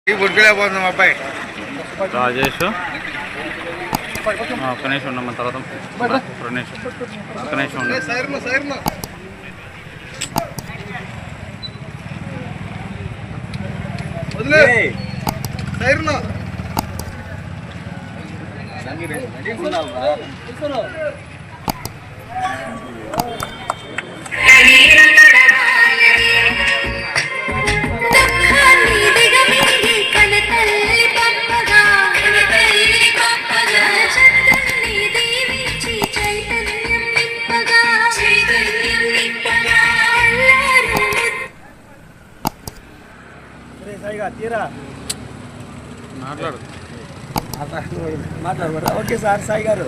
గుర్తులేకపోతున్నాం అబ్బాయి రాజేష్. ఒక్క నిమిషం ఉండమ్మా, తర్వాత ఒక్క నిమిషం ఉండ. మాట్లాడు. ఓకే సార్, సాయి గారు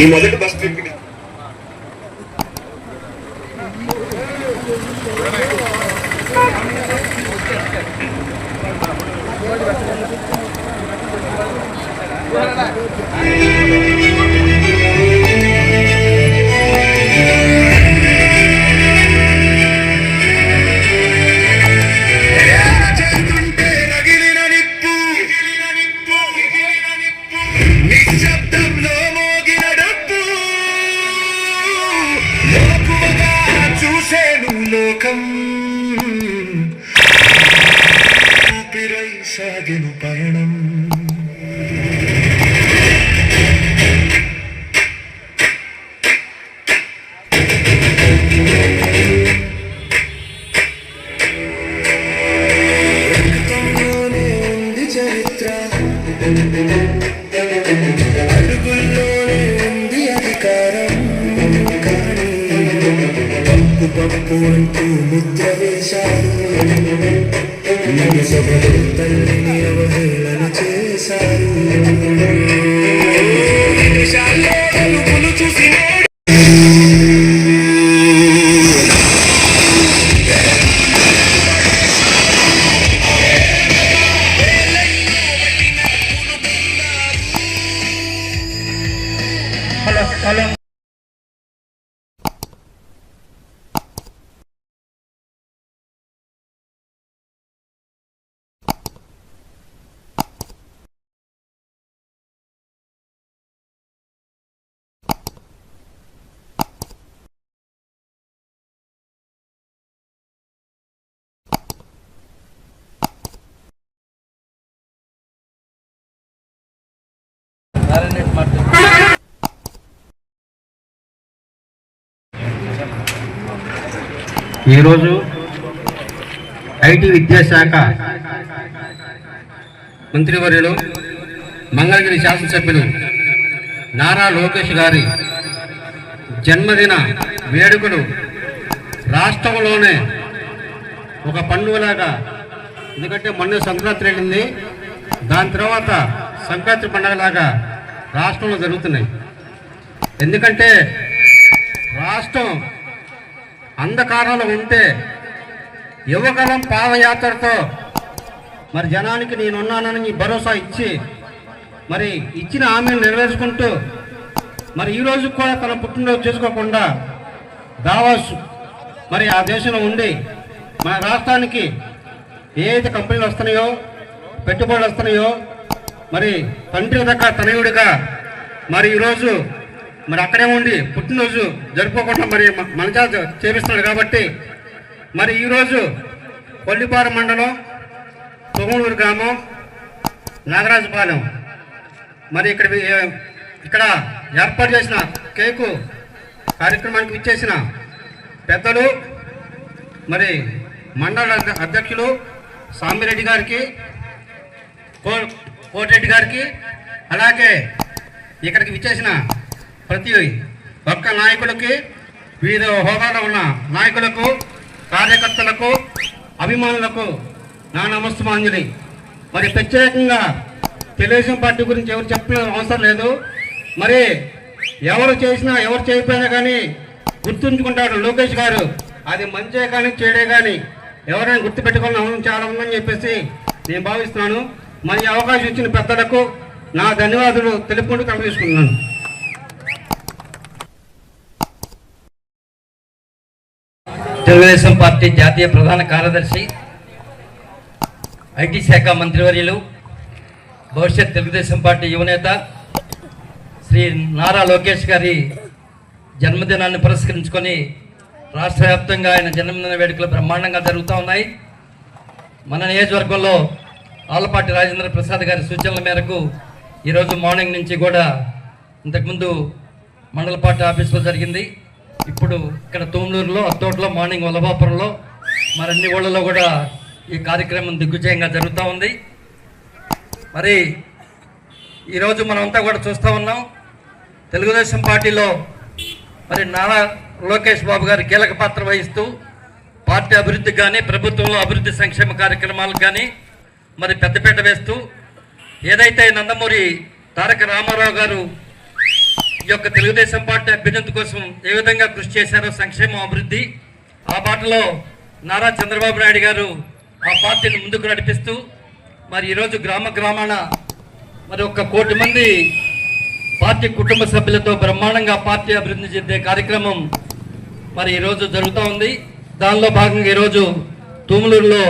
ఈ మొదటి బస్ ట్రిప్ లోకం ఊపిరై సాగెను పయనం. రక్తంలోనే ఉంది చరిత్ర, అడుగుల్లోనే ఉంది అధికారం. పప్పు అంటూ ముద్ర వేశారు, సభలో తల్లిని అవహేళన చేశారు. చూసి ఈరోజు ఐటీ విద్యాశాఖ మంత్రివర్యులు మంగళగిరి శాసనసభ్యులు నారా లోకేష్ గారి జన్మదిన వేడుకలు రాష్ట్రంలోనే ఒక పండుగలాగా, ఎందుకంటే మొన్న సంక్రాంతి వెళ్ళింది, దాని తర్వాత సంక్రాంతి పండుగలాగా రాష్ట్రంలో జరుగుతున్నాయి. ఎందుకంటే రాష్ట్రం అంధకారంలో ఉంటే యువగలం పాదయాత్రతో మరి జనానికి నేనున్నానని భరోసా ఇచ్చి మరి ఇచ్చిన హామీలు నెరవేర్చుకుంటూ మరి ఈ రోజు కూడా తన పుట్టినరోజు చేసుకోకుండా దావాస్ మరి ఆ దేశంలో ఉండి మన రాష్ట్రానికి ఏదైతే కంపెనీలు వస్తున్నాయో పెట్టుబడులు వస్తున్నాయో మరి తండ్రి దగ్గర తనయుడిగా మరి ఈరోజు మరి అక్కడే ఉండి పుట్టినరోజు జరుపుకోకుండా మరి మన చేత చేపిస్తున్నాడు కాబట్టి మరి ఈరోజు కొల్లిపారం మండలం తొగమూరు గ్రామం నాగరాజపాలెం మరి ఇక్కడ ఏర్పాటు చేసిన కేకు కార్యక్రమానికి ఇచ్చేసిన పెద్దలు మరి మండల అధ్యక్షులు సామిరెడ్డి గారికి కోటిరెడ్డి గారికి అలాగే ఇక్కడికి విచ్చేసిన ప్రతి ఒక్క నాయకులకి వివిధ హోదాలో ఉన్న నాయకులకు కార్యకర్తలకు అభిమానులకు నా నమస్తమాంజలి. మరి ప్రత్యేకంగా తెలుగుదేశం పార్టీ గురించి ఎవరు చెప్పిన అవసరం లేదు. మరి ఎవరు చేసినా ఎవరు చేయకపోయినా కానీ గుర్తుంచుకుంటాడు లోకేష్ గారు. అది మంచే కానీ చెడే కానీ ఎవరైనా గుర్తుపెట్టుకోవాలని అవసరం చాలా ఉందని చెప్పేసి నేను భావిస్తున్నాను. మరి అవకాశం ఇచ్చిన పెద్దలకు నా ధన్యవాదాలు తెలుపుకుంటూ తెలియజేసుకుంటున్నాను. తెలుగుదేశం పార్టీ జాతీయ ప్రధాన కార్యదర్శి, ఐటీ శాఖ మంత్రివర్యులు, భవిష్యత్ తెలుగుదేశం పార్టీ యువనేత శ్రీ నారా లోకేష్ గారి జన్మదినాన్ని పురస్కరించుకొని రాష్ట్ర వ్యాప్తంగా ఆయన జన్మదిన వేడుకలు బ్రహ్మాండంగా జరుగుతూ ఉన్నాయి. మన నియోజకవర్గంలో ఆలపాటి రాజేంద్ర ప్రసాద్ గారి సూచనల మేరకు ఈరోజు మార్నింగ్ నుంచి కూడా ఇంతకుముందు మండల పార్టీ ఆఫీస్లో జరిగింది. ఇప్పుడు ఇక్కడ తూమ్లూరులో, అత్తోటలో, మార్నింగ్ వల్లభాపురంలో మరన్ని ఊళ్ళలో కూడా ఈ కార్యక్రమం దిగ్విజయంగా జరుగుతూ ఉంది. మరి ఈరోజు మనమంతా కూడా చూస్తూ ఉన్నాం, తెలుగుదేశం పార్టీలో మరి నారా లోకేష్ బాబు గారు కీలక పాత్ర వహిస్తూ పార్టీ అభివృద్ధికి కానీ ప్రభుత్వంలో అభివృద్ధి సంక్షేమ కార్యక్రమాలకు కానీ మరి పెద్దపీట వేస్తూ ఏదైతే నందమూరి తారక రామారావు గారు ఈ యొక్క తెలుగుదేశం పార్టీ అభ్యున్నతి కోసం ఏ విధంగా కృషి చేశారో సంక్షేమం అభివృద్ధి, ఆ బాటలో నారా చంద్రబాబు నాయుడు గారు ఆ పార్టీని ముందుకు నడిపిస్తూ మరి ఈరోజు గ్రామాన మరి 1 కోటి మంది పార్టీ కుటుంబ సభ్యులతో బ్రహ్మాండంగా పార్టీ అభివృద్ధి చెందే కార్యక్రమం మరి ఈరోజు జరుగుతూ ఉంది. దానిలో భాగంగా ఈరోజు తూములూరులో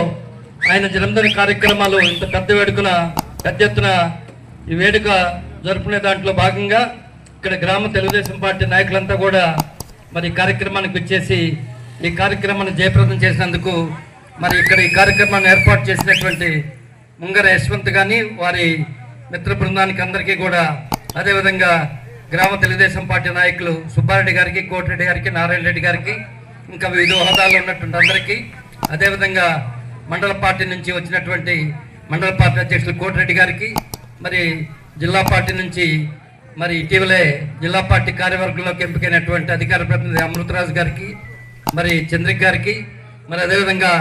ఆయన జన్మదిన కార్యక్రమాలు ఇంత పెద్ద ఎత్తున ఈ వేడుక జరుపుకునే దాంట్లో భాగంగా ఇక్కడ గ్రామ తెలుగుదేశం పార్టీ నాయకులంతా కూడా మరి కార్యక్రమానికి వచ్చేసి ఈ కార్యక్రమాన్ని జయప్రదం చేసినందుకు మరి ఇక్కడ ఈ కార్యక్రమాన్ని ఏర్పాటు చేసినటువంటి ముంగర యశ్వంత్ కానీ వారి మిత్ర బృందానికి అందరికీ కూడా, అదేవిధంగా గ్రామ తెలుగుదేశం పార్టీ నాయకులు సుబ్బారెడ్డి గారికి, కోటిరెడ్డి గారికి, నారాయణ రెడ్డి గారికి, ఇంకా వివిధ హోదాల్లో ఉన్నటువంటి అందరికీ, అదేవిధంగా మండల పార్టీ నుంచి వచ్చినటువంటి మండల పార్టీ అధ్యక్షులు కోటిరెడ్డి గారికి, మరి జిల్లా పార్టీ నుంచి మరి ఇటీవలే జిల్లా పార్టీ కార్యవర్గంలోకి ఎంపికైనటువంటి అధికార ప్రతినిధి అమృతరాజు గారికి, మరి చంద్రిక్ గారికి, మరి అదేవిధంగా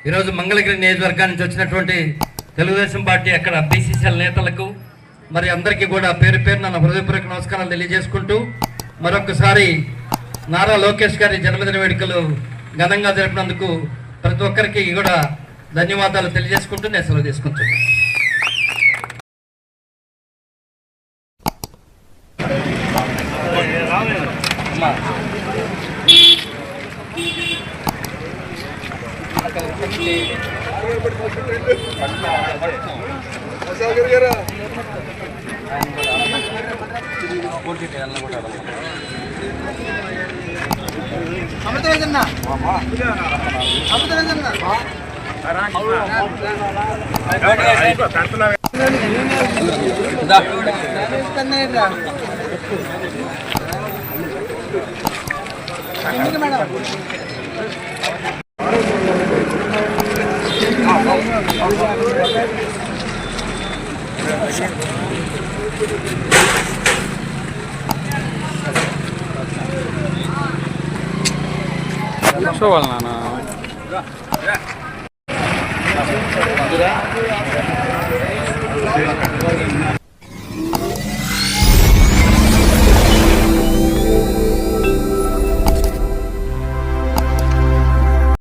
ఈరోజు మంగళగిరి నియోజకవర్గానికి నుంచి వచ్చినటువంటి తెలుగుదేశం పార్టీ అక్కడ బీసీసీఎల్ నేతలకు మరి అందరికీ కూడా పేరు నా హృదయపూర్వక నమస్కారాలు తెలియజేసుకుంటూ మరొకసారి నారా లోకేష్ గారి జన్మదిన వేడుకలు ఘనంగా జరిపినందుకు ప్రతి ఒక్కరికి కూడా ధన్యవాదాలు తెలియజేసుకుంటూ నేను సెలవు తీసుకుంటున్నాను. కూర్చోవాలి నాన్న.